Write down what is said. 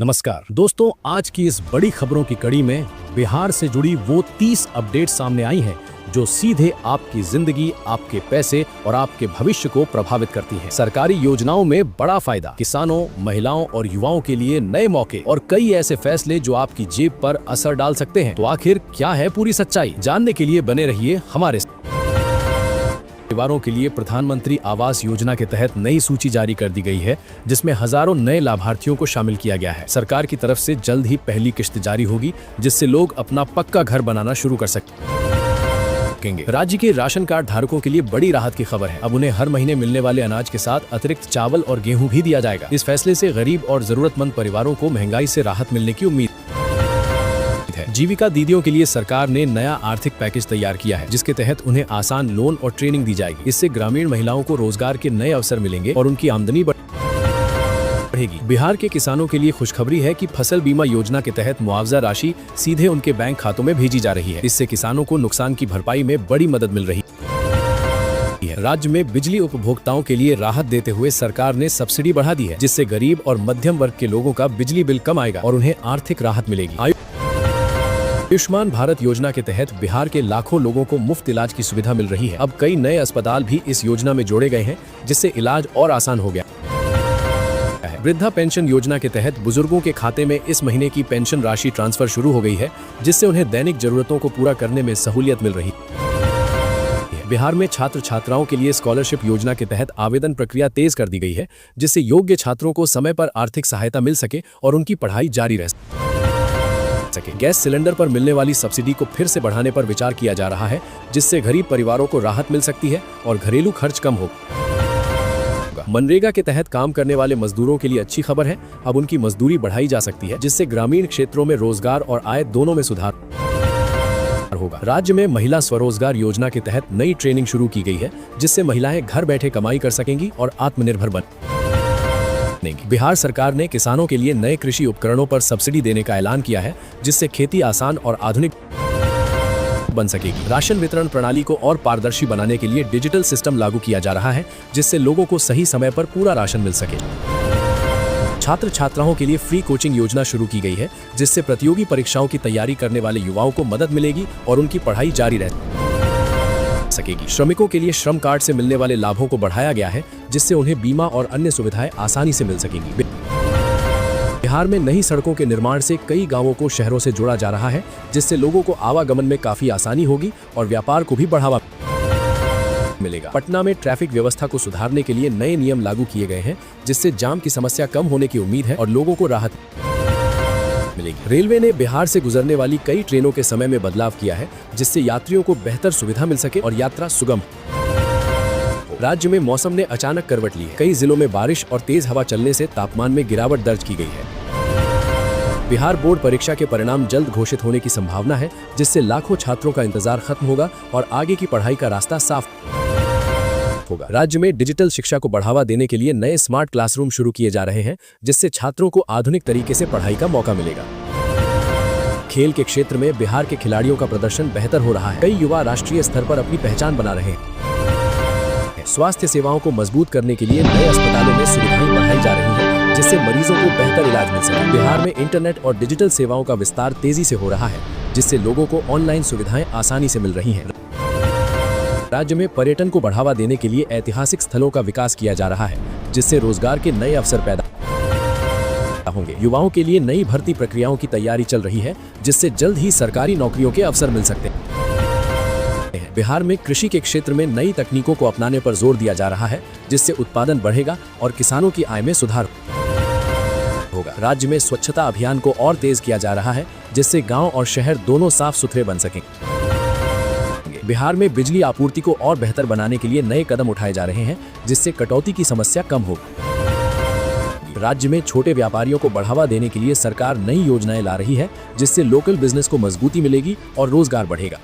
नमस्कार दोस्तों, आज की इस बड़ी खबरों की कड़ी में बिहार से जुड़ी वो 30 अपडेट सामने आई हैं जो सीधे आपकी जिंदगी, आपके पैसे और आपके भविष्य को प्रभावित करती हैं। सरकारी योजनाओं में बड़ा फायदा, किसानों, महिलाओं और युवाओं के लिए नए मौके और कई ऐसे फैसले जो आपकी जेब पर असर डाल सकते हैं। तो आखिर क्या है पूरी सच्चाई? जानने के लिए बने रहिए हमारे साथ। परिवारों के लिए प्रधानमंत्री आवास योजना के तहत नई सूची जारी कर दी गई है, जिसमें हजारों नए लाभार्थियों को शामिल किया गया है। सरकार की तरफ से जल्द ही पहली किश्त जारी होगी, जिससे लोग अपना पक्का घर बनाना शुरू कर सकेंगे। राज्य के राशन कार्ड धारकों के लिए बड़ी राहत की खबर है। अब उन्हें हर महीने मिलने वाले अनाज के साथ अतिरिक्त चावल और गेहूं भी दिया जाएगा। इस फैसले से गरीब और जरूरतमंद परिवारों को महंगाई से राहत मिलने की उम्मीद है। जीविका दीदियों के लिए सरकार ने नया आर्थिक पैकेज तैयार किया है, जिसके तहत उन्हें आसान लोन और ट्रेनिंग दी जाएगी। इससे ग्रामीण महिलाओं को रोजगार के नए अवसर मिलेंगे और उनकी आमदनी बढ़ेगी। बिहार के किसानों के लिए खुशखबरी है कि फसल बीमा योजना के तहत मुआवजा राशि सीधे उनके बैंक खातों में भेजी जा रही है। इससे किसानों को नुकसान की भरपाई में बड़ी मदद मिल रही है। राज्य में बिजली उपभोक्ताओं के लिए राहत देते हुए सरकार ने सब्सिडी बढ़ा दी है, जिससे गरीब और मध्यम वर्ग के लोगों का बिजली बिल कम आएगा और उन्हें आर्थिक राहत मिलेगी। आयुष्मान भारत योजना के तहत बिहार के लाखों लोगों को मुफ्त इलाज की सुविधा मिल रही है। अब कई नए अस्पताल भी इस योजना में जोड़े गए हैं, जिससे इलाज और आसान हो गया है। वृद्धा पेंशन योजना के तहत बुजुर्गों के खाते में इस महीने की पेंशन राशि ट्रांसफर शुरू हो गई है, जिससे उन्हें दैनिक जरूरतों को पूरा करने में सहूलियत मिल रही है। बिहार में छात्र छात्राओं के लिए स्कॉलरशिप योजना के तहत आवेदन प्रक्रिया तेज कर दी गई है, जिससे योग्य छात्रों को समय पर आर्थिक सहायता मिल सके और उनकी पढ़ाई जारी रह सके। गैस सिलेंडर पर मिलने वाली सब्सिडी को फिर से बढ़ाने पर विचार किया जा रहा है, जिससे गरीब परिवारों को राहत मिल सकती है और घरेलू खर्च कम होगा। मनरेगा के तहत काम करने वाले मजदूरों के लिए अच्छी खबर है। अब उनकी मजदूरी बढ़ाई जा सकती है, जिससे ग्रामीण क्षेत्रों में रोजगार और आय दोनों में सुधार होगा। राज्य में महिला स्वरोजगार योजना के तहत नई ट्रेनिंग शुरू की गई है, जिससे महिलाएं घर बैठे कमाई कर सकेंगी और आत्मनिर्भर बनेंगी। बिहार सरकार ने किसानों के लिए नए कृषि उपकरणों पर सब्सिडी देने का ऐलान किया है, जिससे खेती आसान और आधुनिक बन सकेगी। राशन वितरण प्रणाली को और पारदर्शी बनाने के लिए डिजिटल सिस्टम लागू किया जा रहा है, जिससे लोगों को सही समय पर पूरा राशन मिल सके। छात्र छात्राओं के लिए फ्री कोचिंग योजना शुरू की गई है, जिससे प्रतियोगी परीक्षाओं की तैयारी करने वाले युवाओं को मदद मिलेगी और उनकी पढ़ाई जारी रह सकेगी। श्रमिकों के लिए श्रम कार्ड से मिलने वाले लाभों को बढ़ाया गया है, जिससे उन्हें बीमा और अन्य सुविधाएं आसानी से मिल सकेंगी। बिहार में नई सड़कों के निर्माण से कई गांवों को शहरों से जोड़ा जा रहा है, जिससे लोगों को आवागमन में काफी आसानी होगी और व्यापार को भी बढ़ावा मिलेगा। पटना में ट्रैफिक व्यवस्था को सुधारने के लिए नए नियम लागू किए गए हैं, जिससे जाम की समस्या कम होने की उम्मीद है और लोगों को राहत मिलेगी। रेलवे ने बिहार से गुजरने वाली कई ट्रेनों के समय में बदलाव किया है, जिससे यात्रियों को बेहतर सुविधा मिल सके और यात्रा सुगम। राज्य में मौसम ने अचानक करवट ली है। कई जिलों में बारिश और तेज हवा चलने से तापमान में गिरावट दर्ज की गई है। बिहार बोर्ड परीक्षा के परिणाम जल्द घोषित होने की संभावना है, जिससे लाखों छात्रों का इंतजार खत्म होगा और आगे की पढ़ाई का रास्ता साफ होगा। राज्य में डिजिटल शिक्षा को बढ़ावा देने के लिए नए स्मार्ट क्लासरूम शुरू किए जा रहे हैं, जिससे छात्रों को आधुनिक तरीके से पढ़ाई का मौका मिलेगा। खेल के क्षेत्र में बिहार के खिलाड़ियों का प्रदर्शन बेहतर हो रहा है। कई युवा राष्ट्रीय स्तर पर अपनी पहचान बना रहे हैं। स्वास्थ्य सेवाओं को मजबूत करने के लिए नए अस्पतालों में सुविधाएं बढ़ाई जा रही हैं, जिससे मरीजों को बेहतर इलाज मिल सके। बिहार में इंटरनेट और डिजिटल सेवाओं का विस्तार तेजी से हो रहा है, जिससे लोगों को ऑनलाइन सुविधाएं आसानी से मिल रही हैं। राज्य में पर्यटन को बढ़ावा देने के लिए ऐतिहासिक स्थलों का विकास किया जा रहा है, जिससे रोजगार के नए अवसर पैदा होंगे। युवाओं के लिए नई भर्ती प्रक्रियाओं की तैयारी चल रही है, जिससे जल्द ही सरकारी नौकरियों के अवसर मिल सकते हैं। बिहार में कृषि के क्षेत्र में नई तकनीकों को अपनाने पर जोर दिया जा रहा है, जिससे उत्पादन बढ़ेगा और किसानों की आय में सुधार होगा। राज्य में स्वच्छता अभियान को और तेज किया जा रहा है, जिससे गाँव और शहर दोनों साफ सुथरे बन सकेंगे। बिहार में बिजली आपूर्ति को और बेहतर बनाने के लिए नए कदम उठाए जा रहे हैं, जिससे कटौती की समस्या कम होगी। राज्य में छोटे व्यापारियों को बढ़ावा देने के लिए सरकार नई योजनाएं ला रही है, जिससे लोकल बिजनेस को मजबूती मिलेगी और रोजगार बढ़ेगा।